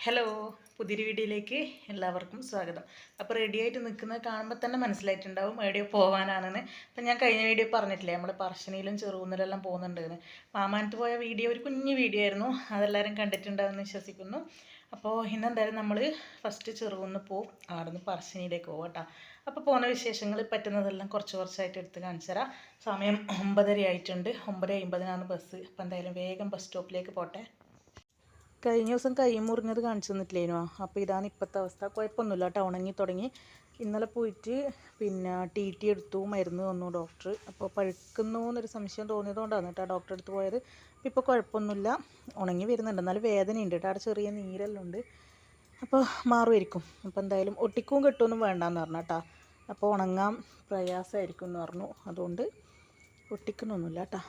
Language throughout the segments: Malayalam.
ഹലോ, പുതിയൊരു വീഡിയോയിലേക്ക് എല്ലാവർക്കും സ്വാഗതം. അപ്പോൾ റെഡി ആയിട്ട് നിൽക്കുന്നത് കാണുമ്പോൾ തന്നെ മനസ്സിലായിട്ടുണ്ടാവും എവിടെയോ പോകാനാണെന്ന്. അപ്പം ഞാൻ കഴിഞ്ഞ വീഡിയോ പറഞ്ഞിട്ടില്ലേ, നമ്മൾ പറശ്ശിനിയിലും ചെറുകുന്നിലെല്ലാം പോകുന്നുണ്ടെന്ന്. മാമാനത്ത് പോയ വീഡിയോ ഒരു കുഞ്ഞു വീഡിയോ ആയിരുന്നു, അതെല്ലാവരും കണ്ടിട്ടുണ്ടാവുമെന്ന് വിശ്വസിക്കുന്നു. അപ്പോൾ ഇന്നെന്തായാലും നമ്മൾ ഫസ്റ്റ് ചെറുകുന്ന് പോവും, അവിടെ നിന്ന് പറശ്ശിനിയിലേക്ക് പോകും കേട്ടോ. അപ്പോൾ പോകുന്ന വിശേഷങ്ങൾ പറ്റുന്നതെല്ലാം കുറച്ചായിട്ട് എടുത്ത് കാണിച്ചു തരാം. സമയം 9:30 ആയിട്ടുണ്ട്, 9:50 ബസ്. അപ്പോൾ എന്തായാലും വേഗം ബസ് സ്റ്റോപ്പിലേക്ക് പോട്ടെ. കഴിഞ്ഞ ദിവസം കൈ മുറിഞ്ഞത് കാണിച്ചു തന്നിട്ടില്ലേനോ, അപ്പോൾ ഇതാണ് ഇപ്പോഴത്തെ അവസ്ഥ. കുഴപ്പമൊന്നുമില്ല കേട്ടോ, ഉണങ്ങി തുടങ്ങി. ഇന്നലെ പോയിട്ട് പിന്നെ TT എടുത്തു, മരുന്ന് തന്നു ഡോക്ടർ. അപ്പോൾ പഴുക്കുന്നു എന്നൊരു സംശയം തോന്നിയതുകൊണ്ടാണ് കേട്ടോ ഡോക്ടറെ അടുത്ത് പോയത്. അപ്പോൾ ഇപ്പോൾ കുഴപ്പമൊന്നുമില്ല, ഉണങ്ങി വരുന്നുണ്ട്. എന്നാലും വേദനയുണ്ട് കേട്ടോ, അവിടെ ചെറിയ നീരെല്ലാം ഉണ്ട്. അപ്പോൾ മാറുമായിരിക്കും. അപ്പോൾ എന്തായാലും ഒട്ടിക്കും കെട്ടുമൊന്നും വേണ്ടാന്ന് പറഞ്ഞു കേട്ടോ. അപ്പോൾ ഉണങ്ങാൻ പ്രയാസമായിരിക്കും എന്ന് പറഞ്ഞു, അതുകൊണ്ട് ഒട്ടിക്കുന്നൊന്നുമില്ല കേട്ടോ.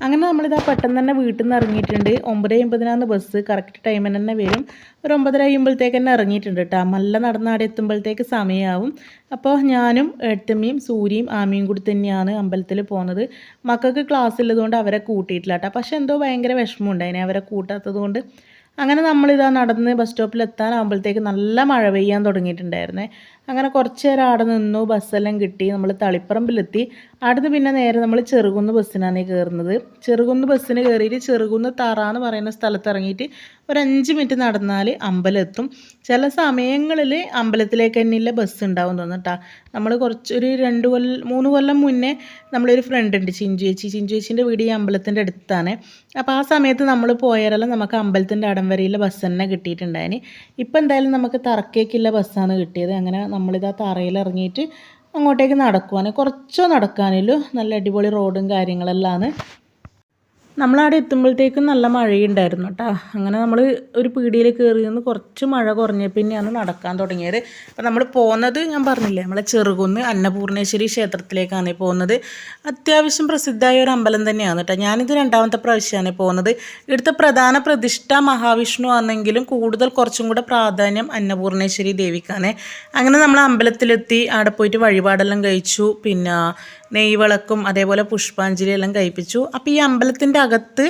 അങ്ങനെ നമ്മളിതാ പെട്ടെന്ന് തന്നെ വീട്ടിൽ നിന്ന് ഇറങ്ങിയിട്ടുണ്ട്. 9:50 ബസ്, കറക്റ്റ് ടൈമിന് തന്നെ വരും. ഒരു 9:30 തന്നെ ഇറങ്ങിയിട്ടുണ്ട് കേട്ടോ. നല്ല നടന്നാടെ എത്തുമ്പോഴത്തേക്ക് സമയമാവും. അപ്പോൾ ഞാനും ഏട്ടമ്മയും സൂര്യയും ആമിയും കൂടി തന്നെയാണ് അമ്പലത്തിൽ പോകുന്നത്. മക്കൾക്ക് ക്ലാസ് ഉള്ളതുകൊണ്ട് അവരെ കൂട്ടിയിട്ടില്ല കേട്ടോ. പക്ഷെ എന്തോ ഭയങ്കര വിഷമമുണ്ടായിനെ അവരെ കൂട്ടാത്തത് കൊണ്ട്. അങ്ങനെ നമ്മളിതാ നടന്ന് ബസ് സ്റ്റോപ്പിൽ എത്താനാകുമ്പോഴത്തേക്ക് നല്ല മഴ പെയ്യാൻ തുടങ്ങിയിട്ടുണ്ടായിരുന്നേ. അങ്ങനെ കുറച്ച് നേരം അവിടെ നിന്നു, ബസ്സെല്ലാം കിട്ടി. നമ്മൾ തളിപ്പറമ്പിലെത്തി. അവിടുന്ന് പിന്നെ നേരെ നമ്മൾ ചെറുകുന്ന് ബസ്സിനാണ് കയറുന്നത്. ചെറുകുന്ന് ബസ്സിന് കയറിയിട്ട് ചെറുകുന്ന് തറാന്ന് പറയുന്ന സ്ഥലത്ത് ഇറങ്ങിയിട്ട് ഒരു 5 മിനിറ്റ് നടന്നാൽ അമ്പലം എത്തും. ചില സമയങ്ങളിൽ അമ്പലത്തിലേക്ക് തന്നെയുള്ള ബസ് ഉണ്ടാവും തോന്നുന്നു. നമ്മൾ കുറച്ചൊരു 3 കൊല്ലം മുന്നേ നമ്മളൊരു ഫ്രണ്ട് ഉണ്ട്, ചിഞ്ചു ചേച്ചീൻ്റെ വീട് ഈ അമ്പലത്തിൻ്റെ അടുത്താണ്. അപ്പോൾ ആ സമയത്ത് നമ്മൾ പോയാലെല്ലാം നമുക്ക് അമ്പലത്തിൻ്റെ അടം വരെയുള്ള ബസ് തന്നെ കിട്ടിയിട്ടുണ്ടായിന്. ഇപ്പം എന്തായാലും നമുക്ക് തറക്കേക്കുള്ള ബസ്സാണ് കിട്ടിയത്. അങ്ങനെ നമ്മളിതാ തറയിൽ ഇറങ്ങിയിട്ട് അങ്ങോട്ടേക്ക് നടക്കുവാണ്. കുറച്ചോ നടക്കാനുള്ളൂ, നല്ല അടിപൊളി റോഡും കാര്യങ്ങളെല്ലാം. നമ്മളവിടെ എത്തുമ്പോഴത്തേക്കും നല്ല മഴയുണ്ടായിരുന്നു കേട്ടോ. അങ്ങനെ നമ്മൾ ഒരു പീടികയിൽ കയറി നിന്ന് കുറച്ച് മഴ കുറഞ്ഞ പിന്നെയാണ് നടക്കാൻ തുടങ്ങിയത്. അപ്പോൾ നമ്മൾ പോകുന്നത് ഞാൻ പറഞ്ഞില്ലേ, നമ്മളെ ചെറുകുന്ന് അന്നപൂർണേശ്വരി ക്ഷേത്രത്തിലേക്കാണ് പോകുന്നത്. അത്യാവശ്യം പ്രസിദ്ധമായ ഒരു അമ്പലം തന്നെയാണ് കേട്ടോ. ഞാനിത് 2ാമത്തെ പ്രാവശ്യമാണ് പോകുന്നത്. ഇവിടുത്തെ പ്രധാന പ്രതിഷ്ഠ മഹാവിഷ്ണു ആണെങ്കിലും കൂടുതൽ കുറച്ചും കൂടെ പ്രാധാന്യം അന്നപൂർണേശ്വരി ദേവിക്കാണ്. അങ്ങനെ നമ്മൾ അമ്പലത്തിലെത്തി, അവിടെ പോയിട്ട് വഴിപാടെല്ലാം കഴിച്ചു. പിന്നെ നെയ്വിളക്കും അതേപോലെ പുഷ്പാഞ്ജലി എല്ലാം കഴിപ്പിച്ചു. അപ്പോൾ ഈ അമ്പലത്തിൻ്റെ അകത്ത്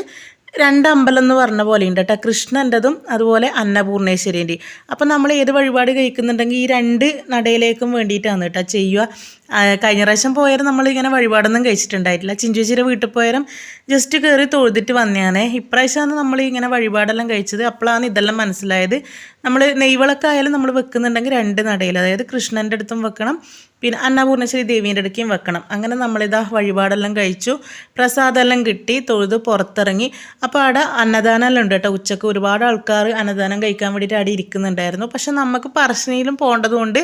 2 അമ്പലം എന്ന് പറഞ്ഞ പോലെ ഉണ്ട് കേട്ടോ, കൃഷ്ണൻ്റെതും അതുപോലെ അന്നപൂർണേശ്വരീൻ്റെയും. അപ്പം നമ്മൾ ഏത് വഴിപാട് കഴിക്കുന്നുണ്ടെങ്കിൽ ഈ 2 നടയിലേക്കും വേണ്ടിയിട്ടാണ് കേട്ടോ ചെയ്യുക. കഴിഞ്ഞ പ്രാവശ്യം പോയാലും നമ്മളിങ്ങനെ വഴിപാടൊന്നും കഴിച്ചിട്ടുണ്ടായിട്ടില്ല. ചിഞ്ചേച്ചിയുടെ വീട്ടിൽ പോയാലും ജസ്റ്റ് കയറി തൊഴുതിട്ട് വന്നതാണ്. ഇപ്രാവശ്യമാണ് നമ്മൾ ഇങ്ങനെ വഴിപാടെല്ലാം കഴിച്ചത്. അപ്പോഴാണ് ഇതെല്ലാം മനസ്സിലായത്. നമ്മൾ നെയ്വിളക്കായാലും നമ്മൾ വെക്കുന്നുണ്ടെങ്കിൽ 2 നടയിൽ, അതായത് കൃഷ്ണൻ്റെ അടുത്തും വെക്കണം, പിന്നെ അന്നപൂർണേശ്വരി ദേവീൻ്റെ അടുക്കും വെക്കണം. അങ്ങനെ നമ്മളിതാ വഴിപാടെല്ലാം കഴിച്ചു, പ്രസാദമെല്ലാം കിട്ടി, തൊഴുത് പുറത്തിറങ്ങി. അപ്പോൾ അവിടെ അന്നദാനമെല്ലാം ഉണ്ട് കേട്ടോ. ഉച്ചക്ക് ഒരുപാട് ആൾക്കാർ അന്നദാനം കഴിക്കാൻ വേണ്ടിയിട്ട് അവിടെ ഇരിക്കുന്നുണ്ടായിരുന്നു. പക്ഷെ നമുക്ക് പറശ്ശിനിയിലും പോകേണ്ടതുകൊണ്ട്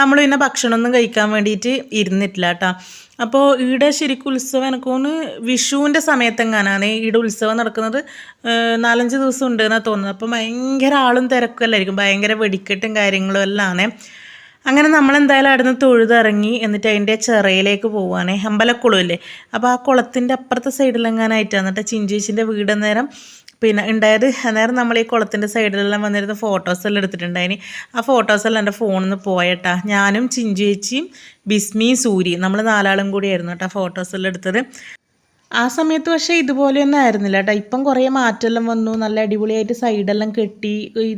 നമ്മൾ പിന്നെ ഭക്ഷണമൊന്നും കഴിക്കാൻ വേണ്ടിയിട്ട് ഇരുന്നിട്ടില്ല കേട്ടോ. അപ്പോൾ ഈടെ ശരിക്കും ഉത്സവം എനിക്ക് തോന്നുന്നു വിഷുവിൻ്റെ സമയത്തെങ്ങാനാണ് ഈടെ ഉത്സവം നടക്കുന്നത്. 4-5 ദിവസം ഉണ്ട് എന്നാണ് തോന്നുന്നത്. അപ്പോൾ ഭയങ്കര ആളും തിരക്കല്ലായിരിക്കും, ഭയങ്കര വെടിക്കെട്ടും കാര്യങ്ങളും എല്ലാം ആണ്. അങ്ങനെ നമ്മളെന്തായാലും അവിടെ നിന്ന് തൊഴുതിറങ്ങി. എന്നിട്ട് അതിൻ്റെ ചിറയിലേക്ക് പോവുകയാണ്, അമ്പലക്കുളമില്ലേ. അപ്പോൾ ആ കുളത്തിൻ്റെ അപ്പുറത്തെ സൈഡിലെങ്ങാനായിട്ടാണ് കേട്ടോ ചിഞ്ചേച്ചിൻ്റെ വീട് നേരം പിന്നെ ഉണ്ടായത്. അന്നേരം നമ്മൾ ഈ കുളത്തിൻ്റെ സൈഡിലെല്ലാം വന്നിരുന്ന ഫോട്ടോസെല്ലാം എടുത്തിട്ടുണ്ടായിന്. ആ ഫോട്ടോസെല്ലാം എൻ്റെ ഫോണിൽ നിന്ന് പോയട്ടാ. ഞാനും ചിഞ്ചേച്ചിയും ബിസ്മിയും സൂര്യയും നമ്മൾ 4 ആളും കൂടിയായിരുന്നു കേട്ടോ ഫോട്ടോസെല്ലാം എടുത്തത്. ആ സമയത്ത് പക്ഷേ ഇതുപോലെയൊന്നും ആയിരുന്നില്ല കേട്ടോ. ഇപ്പം കുറേ മാറ്റമെല്ലാം വന്നു, നല്ല അടിപൊളിയായിട്ട് സൈഡെല്ലാം കെട്ടി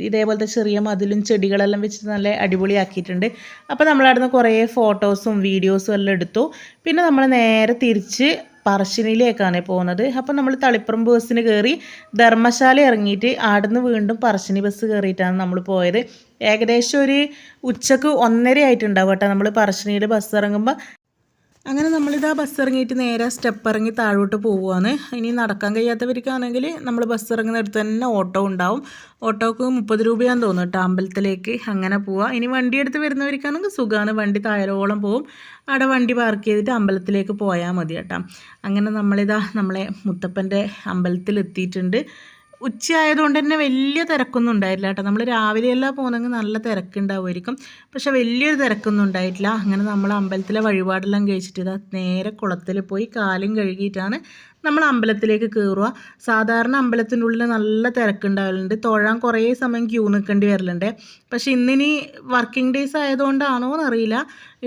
ഇതേപോലത്തെ ചെറിയ മതിലും ചെടികളെല്ലാം വെച്ചിട്ട് നല്ല അടിപൊളിയാക്കിയിട്ടുണ്ട്. അപ്പോൾ നമ്മളവിടെ നിന്ന് കുറേ ഫോട്ടോസും വീഡിയോസും എല്ലാം എടുത്തു. പിന്നെ നമ്മൾ നേരെ തിരിച്ച് പറശ്ശിനിയിലേക്കാണ് പോകുന്നത്. അപ്പോൾ നമ്മൾ തളിപ്പറമ്പ് ബസ്സിന് കയറി ധർമ്മശാല ഇറങ്ങിയിട്ട് ആടുന്ന് വീണ്ടും പറശ്ശിനി ബസ് കയറിയിട്ടാണ് നമ്മൾ പോയത്. ഏകദേശം ഒരു ഉച്ചക്ക് 1:30 ആയിട്ടുണ്ടാവും കേട്ടോ നമ്മൾ പറശ്ശിനിയിൽ ബസ് ഇറങ്ങുമ്പോൾ. അങ്ങനെ നമ്മളിതാ ബസ് ഇറങ്ങിയിട്ട് നേരെ സ്റ്റെപ്പ് ഇറങ്ങി താഴോട്ട് പോവുകയാണ്. ഇനി നടക്കാൻ കഴിയാത്തവർക്കാണെങ്കിൽ നമ്മൾ ബസ് ഇറങ്ങുന്ന അടുത്ത് തന്നെ ഓട്ടോ ഉണ്ടാവും. ഓട്ടോക്ക് 30 രൂപയാന്ന് തോന്നുന്നു കേട്ടോ അമ്പലത്തിലേക്ക്. അങ്ങനെ പോവാം. ഇനി വണ്ടി എടുത്ത് വരുന്നവർക്കാണെങ്കിൽ സുഖമാണ്, വണ്ടി താഴോളം പോവും. അവിടെ വണ്ടി പാർക്ക് ചെയ്തിട്ട് അമ്പലത്തിലേക്ക് പോയാൽ മതി കേട്ടോ. അങ്ങനെ നമ്മളിതാ നമ്മളെ മുത്തപ്പൻ്റെ അമ്പലത്തിലെത്തിയിട്ടുണ്ട്. ഉച്ചയായതുകൊണ്ട് തന്നെ വലിയ തിരക്കൊന്നും ഉണ്ടായിട്ടില്ല കേട്ടോ. നമ്മൾ രാവിലെയെല്ലാം പോകുന്നെങ്കിൽ നല്ല തിരക്കുണ്ടാവുമായിരിക്കും, പക്ഷെ വലിയൊരു തിരക്കൊന്നും ഉണ്ടായിട്ടില്ല. അങ്ങനെ നമ്മൾ അമ്പലത്തിലെ വഴിപാടെല്ലാം കഴിച്ചിട്ട് ഇതാ നേരെ കുളത്തിൽ പോയി കാലും കഴുകിയിട്ടാണ് നമ്മൾ അമ്പലത്തിലേക്ക് കയറുക. സാധാരണ അമ്പലത്തിൻ്റെ ഉള്ളിൽ നല്ല തിരക്കുണ്ടാവലുണ്ട്, തൊഴാൻ കുറേ സമയം ക്യൂ നിൽക്കേണ്ടി വരലുണ്ട്. പക്ഷെ ഇന്നിനി വർക്കിംഗ് ഡേയ്സ് ആയതുകൊണ്ടാണോ എന്നറിയില്ല,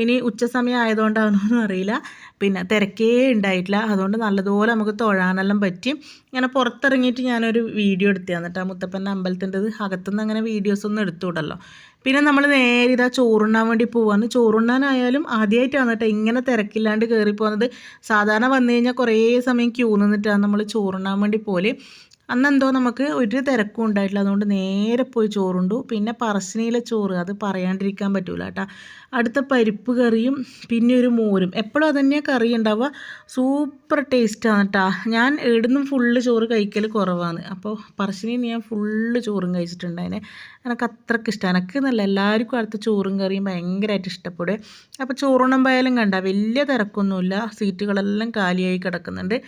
ഇനി ഉച്ച സമയം ആയതുകൊണ്ടാണെന്നൊന്നും അറിയില്ല, പിന്നെ തിരക്കേ ഉണ്ടായിട്ടില്ല. അതുകൊണ്ട് നല്ലതുപോലെ നമുക്ക് തൊഴാനെല്ലാം പറ്റി. ഇങ്ങനെ പുറത്തിറങ്ങിയിട്ട് ഞാനൊരു വീഡിയോ എടുത്തതാണ് കേട്ടോ, മുത്തപ്പൻ്റെ അമ്പലത്തിൻ്റെത്. അകത്തുനിന്ന് അങ്ങനെ വീഡിയോസൊന്നും എടുത്തുവിടല്ലോ. പിന്നെ നമ്മൾ നേരെ ഇതാ ചോറുണ്ണാൻ വേണ്ടി പോവാന്ന്. ചോറുണ്ണാനായാലും ആദ്യമായിട്ടാണ് കേട്ടോ ഇങ്ങനെ തിരക്കില്ലാണ്ട് കയറി പോകുന്നത്. സാധാരണ വന്നു കഴിഞ്ഞാൽ കുറേ സമയം ക്യൂ നിന്നിട്ടാണ് നമ്മൾ ചോറുണ്ണാൻ വേണ്ടി പോലെ. അന്നെന്തോ നമുക്ക് ഒരു തിരക്കും ഉണ്ടായിട്ടില്ല. അതുകൊണ്ട് നേരെ പോയി ചോറുണ്ടു. പിന്നെ പറശ്ശിനിയിലെ ചോറ് അത് പറയാണ്ടിരിക്കാൻ പറ്റൂല കേട്ടോ. അടുത്ത പരിപ്പ് കറിയും പിന്നെ ഒരു മോരും. എപ്പോഴും അതുതന്നെയാണ് കറി ഉണ്ടാവുക. സൂപ്പർ ടേസ്റ്റാണ് കേട്ടോ. ഞാൻ ഇവിടുന്നും ഫുള്ള് ചോറ് കഴിക്കൽ കുറവാണ്. അപ്പോൾ പറശ്ശിനിയിൽ ഞാൻ ഫുള്ള് ചോറും കഴിച്ചിട്ടുണ്ടായിനെ. എനിക്ക് അത്രയ്ക്ക് ഇഷ്ടമാണ്. എനിക്ക് എന്നല്ല എല്ലാവർക്കും അടുത്ത ചോറും കറിയും ഭയങ്കരമായിട്ട് ഇഷ്ടപ്പെടും. അപ്പോൾ ചോറുണ്ണം പോയാലും കണ്ട വലിയ തിരക്കൊന്നുമില്ല, സീറ്റുകളെല്ലാം കാലിയായി കിടക്കുന്നുണ്ട്.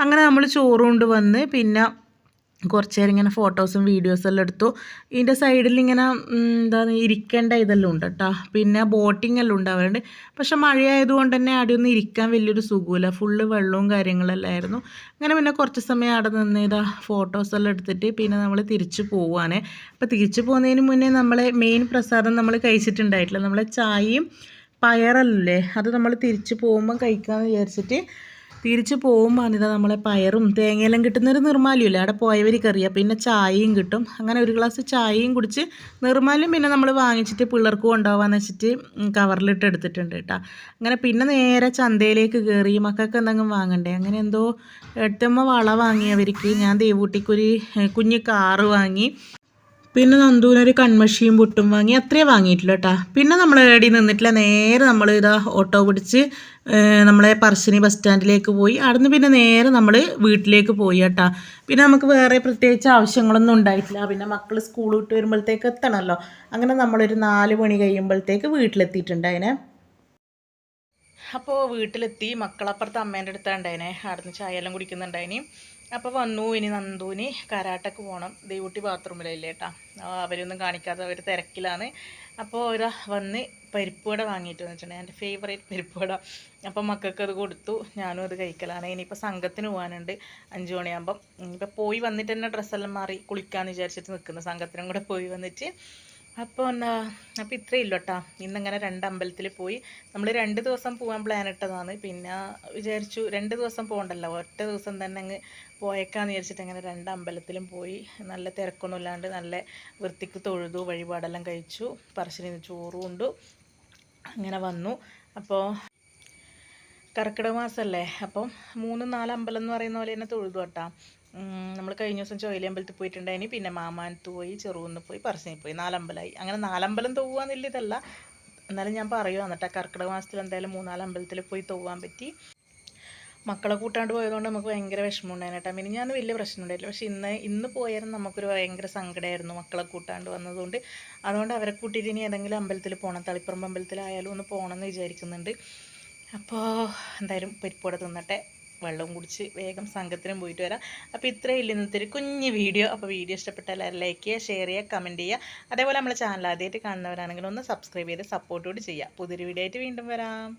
അങ്ങനെ നമ്മൾ ചോറ് കൊണ്ട് വന്ന് പിന്നെ കുറച്ച് നേരം ഇങ്ങനെ ഫോട്ടോസും വീഡിയോസും എല്ലാം എടുത്തു. ഇതിൻ്റെ സൈഡിൽ ഇങ്ങനെ എന്താണ് ഇരിക്കേണ്ട ഇതെല്ലാം ഉണ്ട് കേട്ടോ. പിന്നെ ബോട്ടിംഗ് എല്ലാം ഉണ്ടാവാറുണ്ട്. പക്ഷെ മഴയായതുകൊണ്ട് തന്നെ അവിടെയൊന്നും ഇരിക്കാൻ വലിയൊരു സുഖമില്ല, ഫുള്ള് വെള്ളവും കാര്യങ്ങളെല്ലാം ആയിരുന്നു. അങ്ങനെ പിന്നെ കുറച്ച് സമയം അവിടെ നിന്ന് ഇതാ ഫോട്ടോസെല്ലാം എടുത്തിട്ട് പിന്നെ നമ്മൾ തിരിച്ച് പോവുകയാണ്. അപ്പോൾ തിരിച്ച് പോകുന്നതിന് മുന്നേ നമ്മളെ മെയിൻ പ്രസാദം നമ്മൾ കഴിച്ചിട്ടുണ്ടായിട്ടില്ല. നമ്മളെ ചായയും പയറല്ലേ, അത് നമ്മൾ തിരിച്ച് പോകുമ്പം കഴിക്കാമെന്ന് വിചാരിച്ചിട്ട് തിരിച്ച് പോകുമ്പോൾ ഇതാ നമ്മളെ പയറും തേങ്ങയെല്ലാം കിട്ടുന്നൊരു നിർമ്മാല്യമില്ല, അവിടെ പോയവർക്കറിയാം. പിന്നെ ചായയും കിട്ടും. അങ്ങനെ ഒരു ഗ്ലാസ് ചായയും കുടിച്ച് നിർമ്മാല്യം പിന്നെ നമ്മൾ വാങ്ങിച്ചിട്ട് പിള്ളേർക്ക് കൊണ്ടുപോകാമെന്ന് വെച്ചിട്ട് കവറിലിട്ട് എടുത്തിട്ടുണ്ട് കേട്ടോ. അങ്ങനെ പിന്നെ നേരെ ചന്തയിലേക്ക് കയറി. മക്കൾക്ക് എന്തെങ്കിലും വാങ്ങണ്ടേ, അങ്ങനെ എന്തോ എടുത്തമ്മ വള വാങ്ങിയവർക്ക്. ഞാൻ ദേവൂട്ടിക്കൊരു കുഞ്ഞ് കാറ് വാങ്ങി. പിന്നെ നന്ദൂനൊരു കൺമഷിയും പൊട്ടും വാങ്ങി. അത്രയേ വാങ്ങിയിട്ടില്ല കേട്ടോ. പിന്നെ നമ്മൾ എവിടെ നിന്നിട്ടില്ല, നേരെ നമ്മൾ ഇതാ ഓട്ടോ പിടിച്ച് നമ്മളെ പറശ്ശിനി ബസ് സ്റ്റാൻഡിലേക്ക് പോയി. അവിടുന്ന് പിന്നെ നേരെ നമ്മൾ വീട്ടിലേക്ക് പോയി കേട്ടോ. പിന്നെ നമുക്ക് വേറെ പ്രത്യേകിച്ച് ആവശ്യങ്ങളൊന്നും ഉണ്ടായിട്ടില്ല. പിന്നെ മക്കൾ സ്കൂൾ വിട്ട് വരുമ്പോഴത്തേക്ക് എത്തണമല്ലോ. അങ്ങനെ നമ്മളൊരു 4 മണി കഴിയുമ്പോഴത്തേക്ക് വീട്ടിലെത്തിയിട്ടുണ്ടായിനെ. അപ്പോൾ വീട്ടിലെത്തി. മക്കളപ്പുറത്ത് അമ്മേൻ്റെ അടുത്തുണ്ടായിനെ, അവിടുന്ന് ചായ എല്ലാം കുടിക്കുന്നുണ്ടായിനി. അപ്പോൾ വന്നു. ഇനി നന്ദൂന് കരാട്ടക്ക് പോകണം. ദൈവൂട്ടി ബാത്റൂമിലല്ലേ കേട്ടോ, അവരൊന്നും കാണിക്കാതെ അവർ തിരക്കിലാണ്. അപ്പോൾ ഇതാ വന്ന് പരിപ്പ് വട വാങ്ങിയിട്ട് വന്നിട്ടുണ്ട്, എൻ്റെ ഫേവറേറ്റ് പരിപ്പ് വട. അപ്പം മക്കൾക്ക് അത് കൊടുത്തു, ഞാനും അത് കഴിക്കലാണ്. ഇനിയിപ്പോൾ സംഘത്തിന് പോകാനുണ്ട് 5 മണിയാകുമ്പം. ഇനിയിപ്പോൾ പോയി വന്നിട്ട് തന്നെ ഡ്രസ്സെല്ലാം മാറി കുളിക്കാമെന്ന് വിചാരിച്ചിട്ട് നിൽക്കുന്നു, സംഘത്തിനും കൂടെ പോയി വന്നിട്ട്. അപ്പോൾ അപ്പോൾ ഇത്രയേ ഇല്ല കേട്ടോ. ഇന്നിങ്ങനെ 2 അമ്പലത്തിൽ പോയി. നമ്മൾ 2 ദിവസം പോകാൻ പ്ലാൻ ഇട്ടതാണ്. പിന്നെ വിചാരിച്ചു 2 ദിവസം പോകണ്ടല്ലോ, ഒറ്റ ദിവസം തന്നെ അങ്ങ് പോയേക്കാന്ന് വിചാരിച്ചിട്ട് അങ്ങനെ 2 അമ്പലത്തിലും പോയി. നല്ല തിരക്കൊന്നും ഇല്ലാണ്ട് നല്ല വൃത്തിക്ക് തൊഴുതു, വഴിപാടെല്ലാം കഴിച്ചു, പറശ്ശിനി ചോറും ഉണ്ട്. അങ്ങനെ വന്നു. അപ്പോൾ കർക്കിടക മാസമല്ലേ, അപ്പം 3-4 അമ്പലം എന്ന് പറയുന്ന പോലെ തന്നെ തൊഴുതു കേട്ടോ. നമ്മൾ കഴിഞ്ഞ ദിവസം ചോയിലി അമ്പലത്തിൽ പോയിട്ടുണ്ടായിനി. പിന്നെ മാമാനത്ത് പോയി, ചെറുകുന്ന് പോയി, പറശ്ശിനി പോയി. 4 അമ്പലമായി. അങ്ങനെ 4 അമ്പലം തൊഴുവാന്നില്ല ഇതല്ല, എന്നാലും ഞാൻ പറയുവാണ് കേട്ടോ. കർക്കിടക മാസത്തിൽ എന്തായാലും 3-4 അമ്പലത്തിൽ പോയി തൊഴുവാൻ പറ്റി. മക്കളെ കൂട്ടാണ്ട് പോയതുകൊണ്ട് നമുക്ക് ഭയങ്കര വിഷമമുണ്ടായിരുന്നു കേട്ടോ. പിന്നെ ഞാൻ വലിയ പ്രശ്നം ഉണ്ടായില്ല. പക്ഷേ ഇന്ന് പോയാലും നമുക്കൊരു ഭയങ്കര സങ്കടമായിരുന്നു മക്കളെ കൂട്ടാണ്ട് വന്നതുകൊണ്ട്. അതുകൊണ്ട് അവരെ കൂട്ടിയിട്ട് ഇനി ഏതെങ്കിലും അമ്പലത്തിൽ പോകണം, തളിപ്പറമ്പ് അമ്പലത്തിലായാലും ഒന്ന് പോകണമെന്ന് വിചാരിക്കുന്നുണ്ട്. അപ്പോൾ എന്തായാലും പരിപ്പോടെ തിന്നട്ടെ, വെള്ളം കുടിച്ച് വേഗം സംഘത്തിനും പോയിട്ട് വരാം. അപ്പോൾ ഇത്രയേ ഇല്ല ഇന്നത്തെ ഒരു കുഞ്ഞ് വീഡിയോ. അപ്പോൾ വീഡിയോ ഇഷ്ടപ്പെട്ടാൽ എല്ലാവരും ലൈക്ക് ചെയ്യുക, ഷെയർ ചെയ്യുക, കമൻറ്റ് ചെയ്യുക. അതേപോലെ നമ്മളെ ചാനൽ ആദ്യമായിട്ട് കാണുന്നവരാണെങ്കിൽ ഒന്ന് സബ്സ്ക്രൈബ് ചെയ്ത് സപ്പോർട്ട് കൂടി ചെയ്യുക. പുതിയൊരു വീഡിയോ ആയിട്ട് വീണ്ടും വരാം.